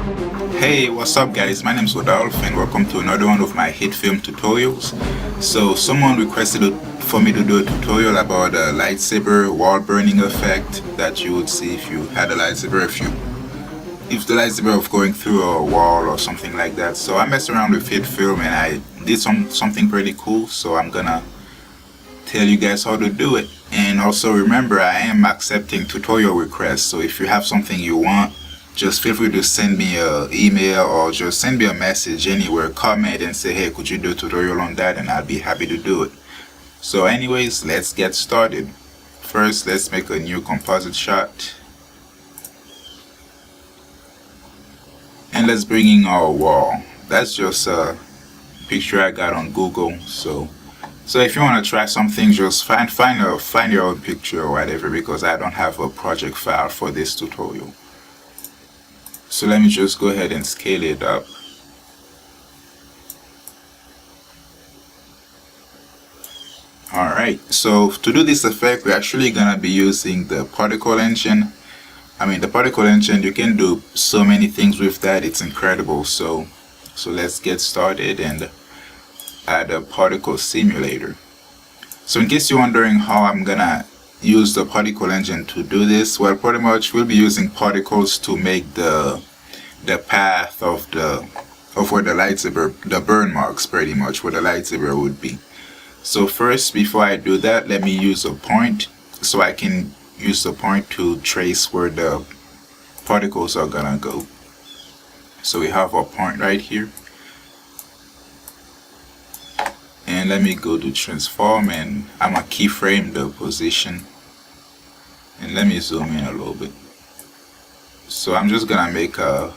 Hey, what's up guys? My name is Rodolphe and welcome to another one of my Hitfilm tutorials. So someone requested for me to do a tutorial about a lightsaber wall burning effect that you would see if you had a lightsaber, if the lightsaber was going through a wall or something like that. So I messed around with Hitfilm and I did something pretty cool, so I'm gonna tell you guys how to do it. And also remember, I am accepting tutorial requests, so if you have something you want, just feel free to send me an email or just send me a message anywhere, comment and say, hey, could you do a tutorial on that, and I'll be happy to do it. So anyways, let's get started. First, let's make a new composite shot. And let's bring in our wall. That's just a picture I got on Google. So if you want to try something, just find your own picture or whatever, because I don't have a project file for this tutorial. So let me just go ahead and scale it up. Alright, so to do this effect, we're actually gonna be using the particle engine. The particle engine, you can do so many things with that, it's incredible. So let's get started and add a particle simulator. So in case you're wondering how I'm gonna use the particle engine to do this, well, pretty much we'll be using particles to make the path of where the lightsaber, the burn marks pretty much where the lightsaber would be. So first, before I do that, let me use a point, so I can use the point to trace where the particles are gonna go. So we have our point right here, and let me go to transform, and I'm gonna keyframe the position, and let me zoom in a little bit. So I'm just gonna make a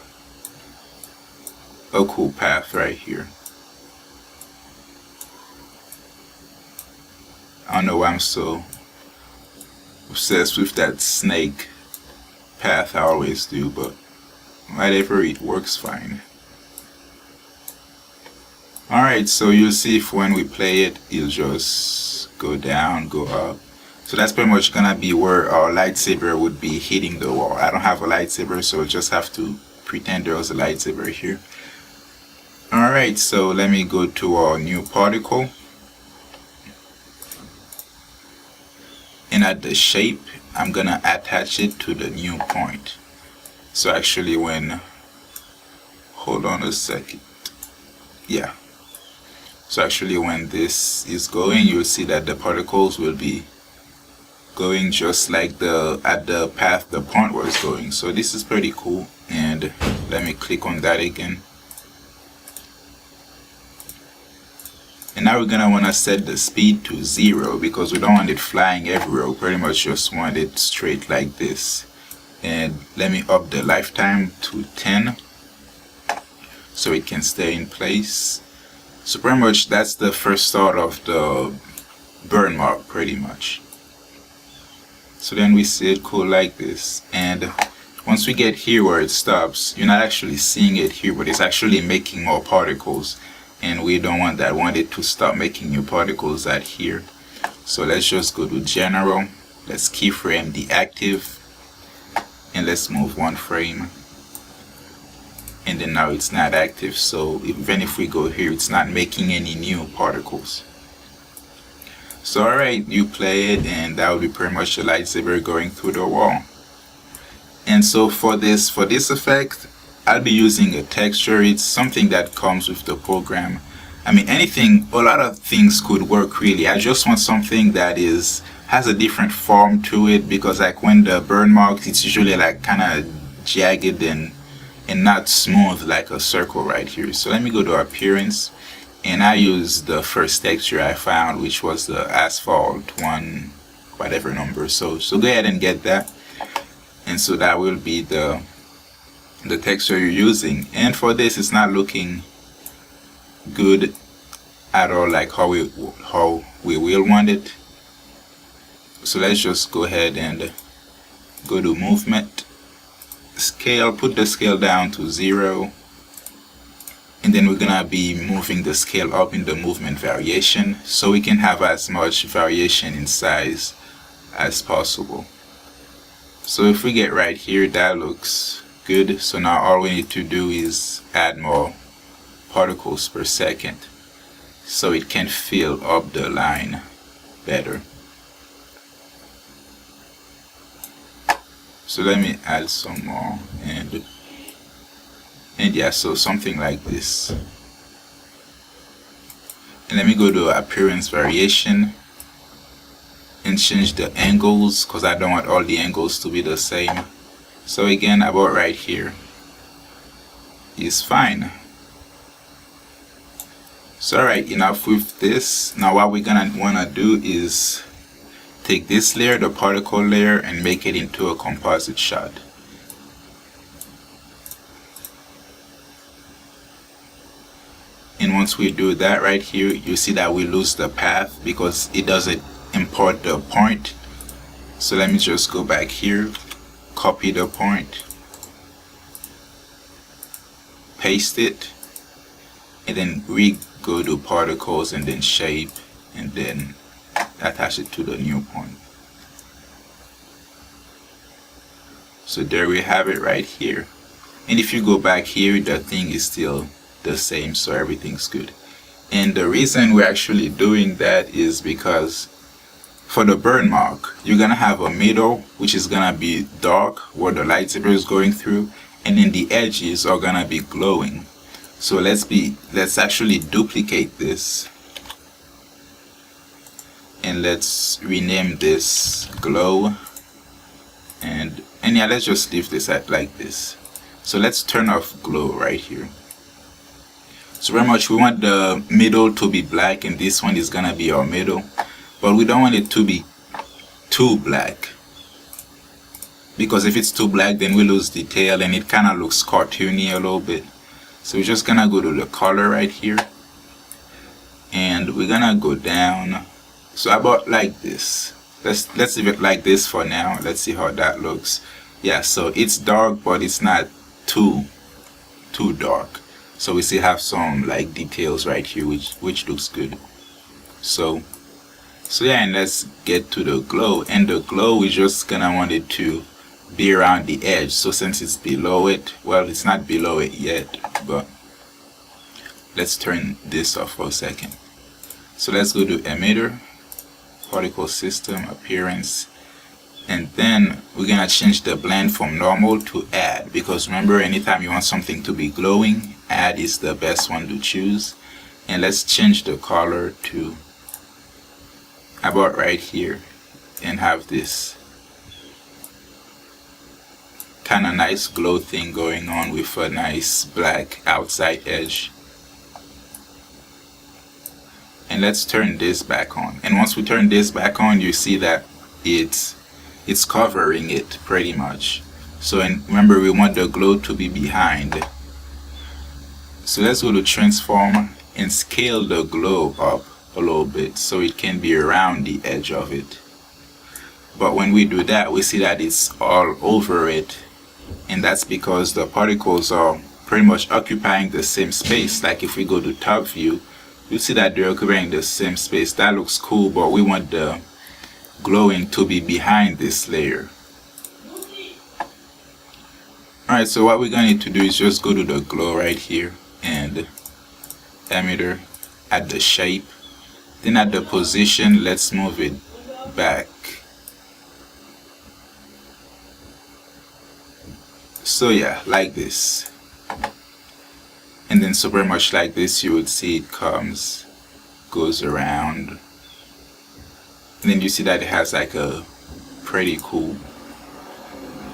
cool path right here. I don't know why I'm so obsessed with that snake path. I always do, but whatever, it works fine. Alright, so you'll see if when we play it, it'll just go down, go up. So that's pretty much gonna be where our lightsaber would be hitting the wall. I don't have a lightsaber, so I'll just have to pretend there was a lightsaber here. Alright, so let me go to our new particle. And at the shape, I'm gonna attach it to the new point. So actually hold on a second. Yeah. So actually when this is going, you'll see that the particles will be going just like at the path the point was going. So this is pretty cool, and let me click on that again. And now we're gonna wanna set the speed to 0, because we don't want it flying everywhere. We pretty much just want it straight like this. And let me up the lifetime to 10 so it can stay in place. So pretty much that's the first start of the burn mark pretty much. So then we see it go like this, and once we get here where it stops, you're not actually seeing it here, but it's actually making more particles, and we don't want that. We want it to stop making new particles at here. So let's just go to general, let's keyframe deactive, and let's move one frame. And then now it's not active, so even if we go here, it's not making any new particles. So alright, you play it, and that will be pretty much the lightsaber going through the wall. And so for this effect, I'll be using a texture. It's something that comes with the program. Anything, a lot of things could work really. I just want something that has a different form to it, because like when the burn marks, it's usually like kind of jagged and not smooth like a circle right here. So let me go to appearance, and I use the first texture I found, which was the asphalt one, whatever number. So go ahead and get that, and so that will be the texture you're using. And for this, it's not looking good at all, like how we will want it. So let's just go ahead and go to movement, scale, put the scale down to 0, and then we're gonna be moving the scale up in the movement variation, so we can have as much variation in size as possible. So if we get right here, that looks good. So now all we need to do is add more particles per second so it can fill up the line better. So let me add some more, and yeah, so something like this. And let me go to appearance variation and change the angles, because I don't want all the angles to be the same. So again, about right here is fine. So alright, enough with this. Now what we're gonna wanna do is take this layer, the particle layer, and make it into a composite shot. And once we do that right here, you see that we lose the path because it doesn't import the point. So let me just go back here, copy the point, paste it, and then go to particles and then shape, and then attach it to the new point. So there we have it right here. And if you go back here, the thing is still the same, so everything's good. And the reason we're actually doing that is because for the burn mark, you're gonna have a middle which is gonna be dark where the lightsaber is going through, and then the edges are gonna be glowing. So let's actually duplicate this, and let's rename this glow, and yeah, let's just leave this at like this. So let's turn off glow right here. So very much we want the middle to be black, and this one is gonna be our middle, but we don't want it to be too black, because if it's too black then we lose detail and it kind of looks cartoony a little bit. So we're just gonna go to the color right here, and we're gonna go down, so about like this. Let's leave it like this for now. Let's see how that looks. Yeah, so it's dark, but it's not too dark. So we still have some like details right here, which looks good. So yeah, and let's get to the glow. And the glow, we're just gonna want it to be around the edge. So since it's below it, well, it's not below it yet, but let's turn this off for a second. So let's go to emitter, particle system, appearance, and then we're gonna change the blend from normal to add, because remember, anytime you want something to be glowing, add is the best one to choose. And let's change the color to about right here and have this kind of nice glow thing going on with a nice black outside edge. And let's turn this back on. And once we turn this back on, you see that it's covering it pretty much. So, and remember, we want the glow to be behind. So let's go to transform and scale the glow up a little bit so it can be around the edge of it. But when we do that, we see that it's all over it, and that's because the particles are pretty much occupying the same space. Like if we go to top view, you see that they're occupying the same space. That looks cool, but we want the glowing to be behind this layer. Alright, so what we're gonna need to do is just go to the glow right here and emitter, at the shape, then at the position, let's move it back. So yeah, like this. And then so very much like this, you would see it goes around. And then you see that it has like a pretty cool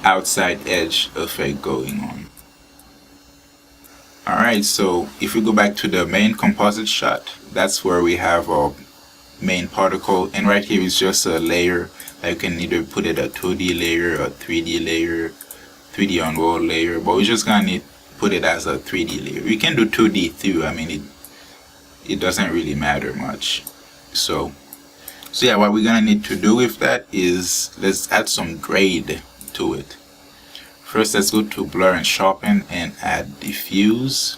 outside edge effect going on. Alright, so if we go back to the main composite shot, that's where we have our main particle, and right here is just a layer. You can either put it a 2D layer or 3D layer, 3D on roll layer, but we're just gonna need put it as a 3D layer. We can do 2D too. I mean, it doesn't really matter much. So yeah, what we're gonna need to do with that is let's add some grade to it. First, let's go to blur and sharpen and add diffuse.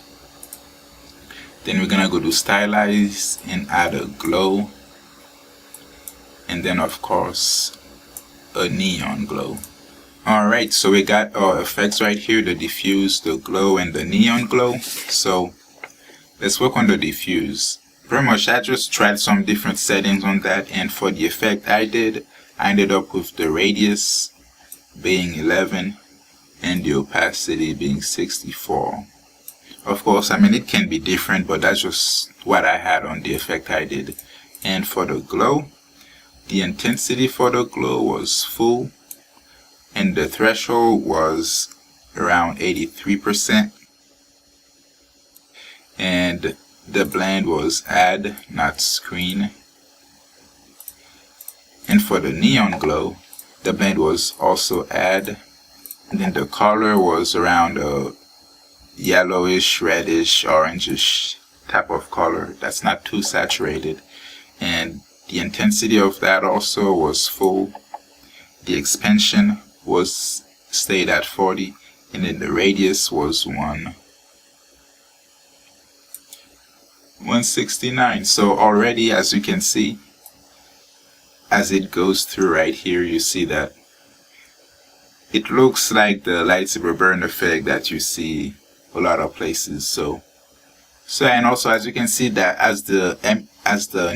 Then we're gonna go to stylize and add a glow, and then of course a neon glow. Alright, so we got our effects right here, the diffuse, the glow, and the neon glow. So let's work on the diffuse. Pretty much I just tried some different settings on that, and for the effect I ended up with the radius being 11 and the opacity being 64. Of course, I mean it can be different, but that's just what I had on the effect I did. And for the glow, the intensity for the glow was full, and the threshold was around 83%. And the blend was add, not screen. And for the neon glow, the blend was also add. And then the color was around a yellowish, reddish, orangish type of color. That's not too saturated. And the intensity of that also was full. The expansion was stayed at 40, and then the radius was 169. So already, as you can see, as it goes through right here, you see that it looks like the lightsaber burn effect that you see a lot of places. So and also as you can see that as the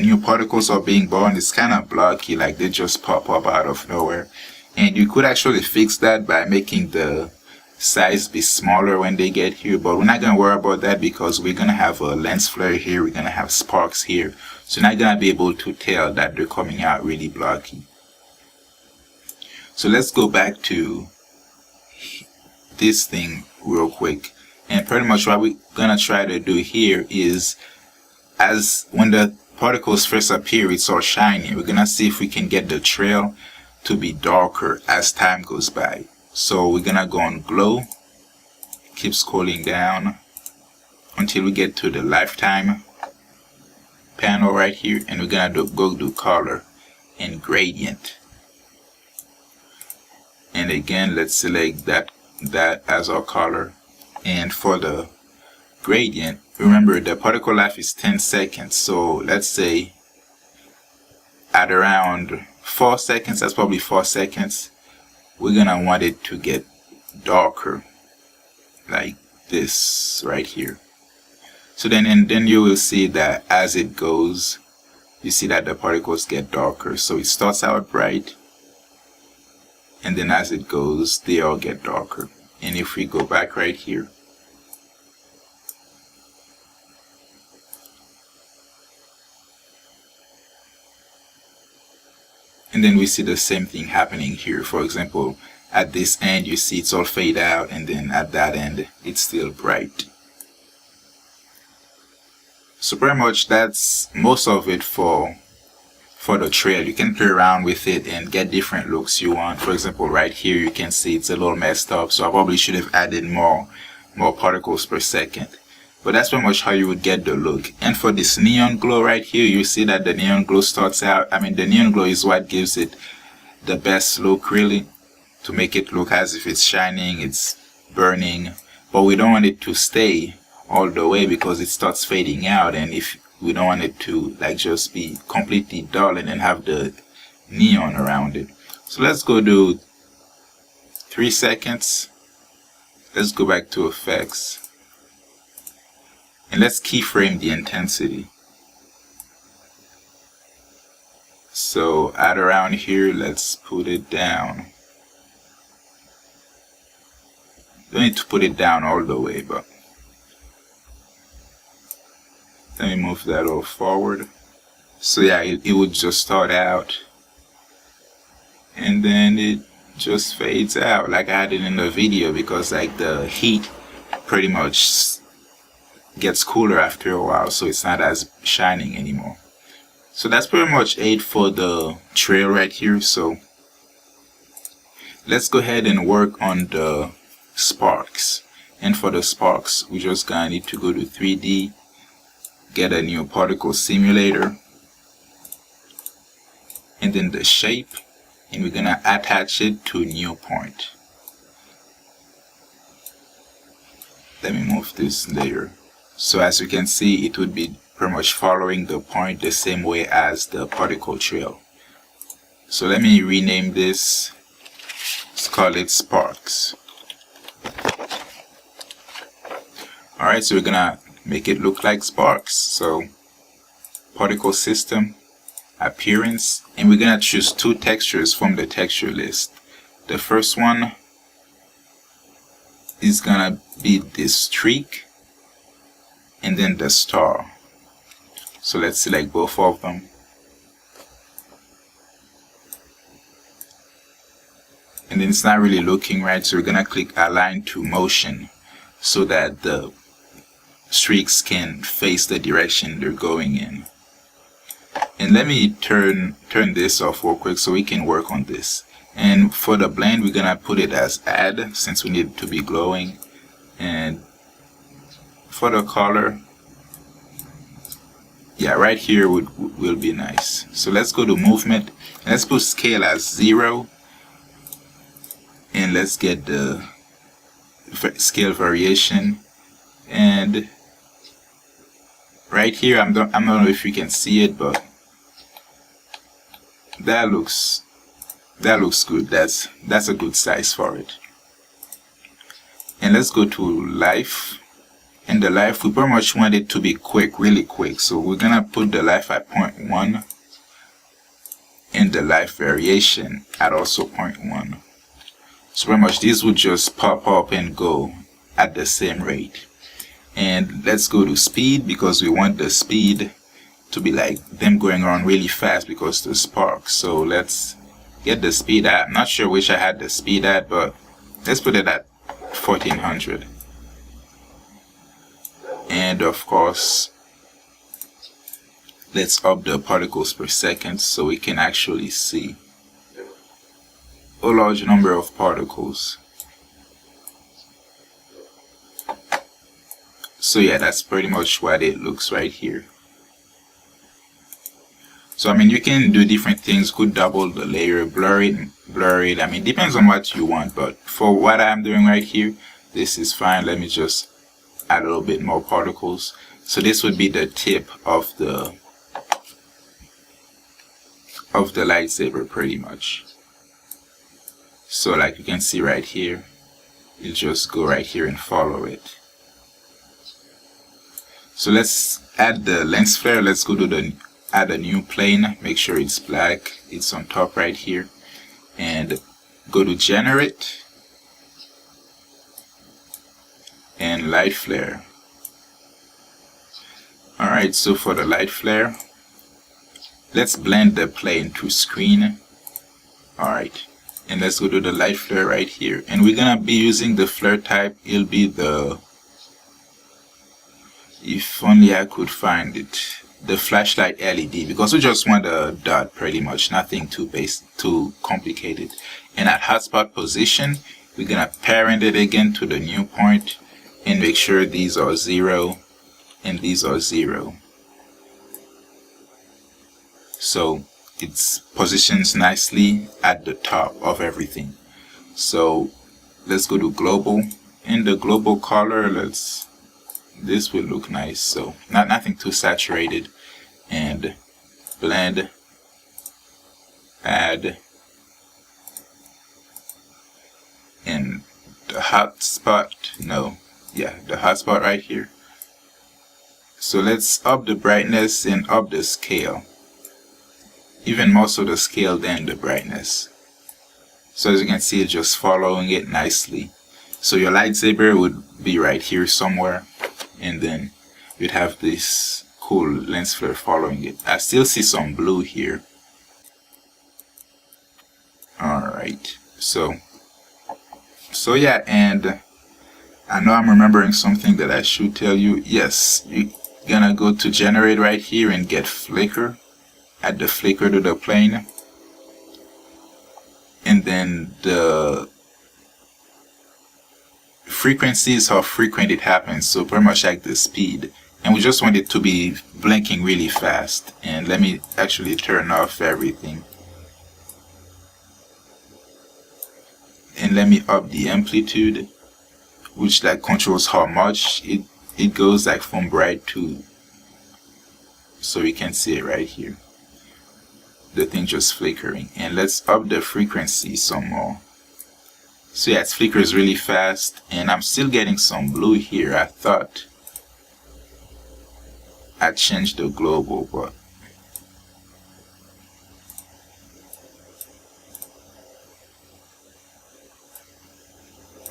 new particles are being born, it's kind of blocky, like they just pop up out of nowhere. And you could actually fix that by making the size be smaller when they get here, but we're not going to worry about that because we're going to have a lens flare here, we're going to have sparks here, so you're not going to be able to tell that they're coming out really blocky. So let's go back to this thing real quick, and pretty much what we're going to try to do here is, as when the particles first appear, it's all shiny. We're going to see if we can get the trail to be darker as time goes by. So we're gonna go on glow, keep scrolling down until we get to the lifetime panel right here, and we're gonna go do color and gradient. And again, let's select that as our color. And for the gradient, remember the particle life is 10 seconds, so let's say at around 4 seconds, that's probably 4 seconds, we're gonna want it to get darker like this right here. So then you will see that as it goes, you see that the particles get darker. So it starts out bright, and then as it goes, they all get darker. And if we go back right here, and then we see the same thing happening here. For example, at this end, you see it's all fade out, and then at that end, it's still bright. So pretty much that's most of it for the trail. You can play around with it and get different looks you want. For example, right here, you can see it's a little messed up, so I probably should have added more particles per second. But that's pretty much how you would get the look. And for this neon glow right here, you see that the neon glow starts out, I mean the neon glow is what gives it the best look really, to make it look as if it's shining, it's burning. But we don't want it to stay all the way because it starts fading out, and if we don't want it to like just be completely dull and then have the neon around it. So let's go do 3 seconds. Let's go back to effects. And let's keyframe the intensity. So at around here, let's put it down. Don't need to put it down all the way, but let me move that all forward. So yeah, it would just start out, and then it just fades out like I had it in the video, because like the heat pretty much gets cooler after a while, so it's not as shining anymore. So that's pretty much it for the trail right here. So let's go ahead and work on the sparks. And for the sparks, we just gonna need to go to 3D, get a new particle simulator, and then the shape, and we're gonna attach it to new point. Let me move this layer. So as you can see, it would be pretty much following the point the same way as the particle trail. So let me rename this. Let's call it sparks. Alright, so we're gonna make it look like sparks. So particle system, appearance, and we're gonna choose 2 textures from the texture list. The first one is gonna be this streak and then the star. So let's select both of them. And then it's not really looking right, so we're gonna click align to motion so that the streaks can face the direction they're going in. And let me turn this off real quick so we can work on this. And for the blend, we're gonna put it as add since we need it to be glowing. And for the color, yeah, right here will be nice. So let's go to movement and let's put scale as 0. And let's get the scale variation. And right here, I don't know if you can see it, but that looks good. That's a good size for it. And let's go to life. In the life, we pretty much want it to be quick, really quick. So we're gonna put the life at 0.1 and the life variation at also 0.1. So pretty much these would just pop up and go at the same rate. And let's go to speed because we want the speed to be like them going around really fast because the sparks. So let's get the speed at, I'm not sure which I had the speed at, but let's put it at 1400. And of course, let's up the particles per second so we can actually see a large number of particles. So yeah, that's pretty much what it looks right here. So I mean, you can do different things, could double the layer, blur it, I mean, depends on what you want, but for what I'm doing right here, this is fine. Let me just add a little bit more particles. So this would be the tip of the lightsaber pretty much. So like you can see right here, you just go right here and follow it. So let's add the lens flare. Let's go to add a new plane, make sure it's black, it's on top right here, and go to generate and light flare. Alright, so for the light flare, let's blend the plane to screen. Alright, and let's go to the light flare right here, and we're gonna be using the flare type. It'll be the, if only I could find it, the flashlight LED, because we just want a dot pretty much, nothing too complicated. And at hotspot position, we're gonna parent it again to the new point and make sure these are 0 and these are 0. So it positions nicely at the top of everything. So let's go to global. In the global color, this will look nice. So nothing too saturated. And blend, add, and the hotspot, the hotspot right here. So let's up the brightness and up the scale, even more so the scale than the brightness. So as you can see, it's just following it nicely. So your lightsaber would be right here somewhere, and then you'd have this cool lens flare following it. I still see some blue here. Alright, so yeah, and I know I'm remembering something that I should tell you. Yes, you're gonna go to generate right here and get flicker. Add the flicker to the plane, and then the frequency is how frequent it happens, so pretty much like the speed. And we just want it to be blinking really fast. And let me actually turn off everything. And let me up the amplitude, which like controls how much it goes, like from bright to, so you can see it right here. The thing just flickering. And let's up the frequency some more. So yeah, it flickers really fast, and I'm still getting some blue here. I thought I changed the global, but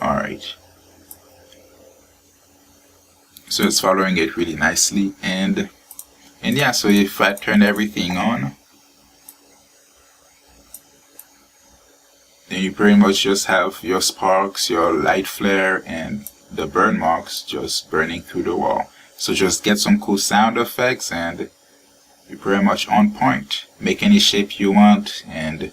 alright. So it's following it really nicely, and yeah, so if I turn everything on, then you pretty much just have your sparks, your light flare, and the burn marks just burning through the wall. So just get some cool sound effects and you're pretty much on point. Make any shape you want, and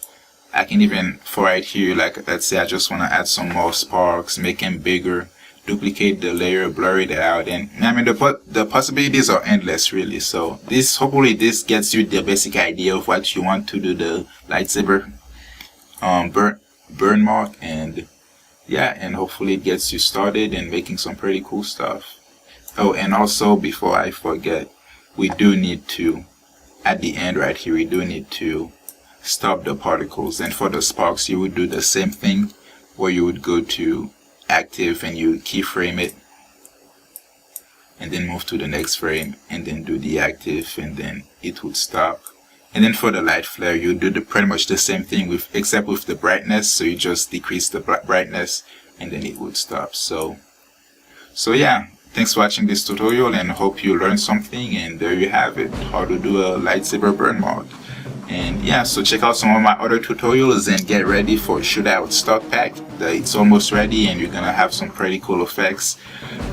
I can even, for right here, like let's say I just want to add some more sparks, make them bigger, duplicate the layer, blur it out, and I mean the possibilities are endless really. So hopefully this gets you the basic idea of what you want to do the lightsaber burn mark, and yeah, and hopefully it gets you started and making some pretty cool stuff. Oh, and also before I forget, we do need to, at the end right here, we do need to stop the particles. And for the sparks, you would do the same thing, where you would go to active and you keyframe it, and then move to the next frame, and then do the active, and then it would stop. And then for the light flare, you do pretty much the same thing except with the brightness. So you just decrease the brightness, and then it would stop. So yeah, thanks for watching this tutorial, and hope you learned something. And there you have it, how to do a lightsaber burn mark. And yeah, so check out some of my other tutorials and get ready for Shootout Stock Pack. It's almost ready, and you're gonna have some pretty cool effects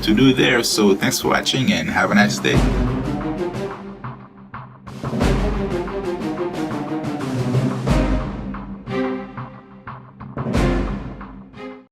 to do there. So thanks for watching and have a nice day.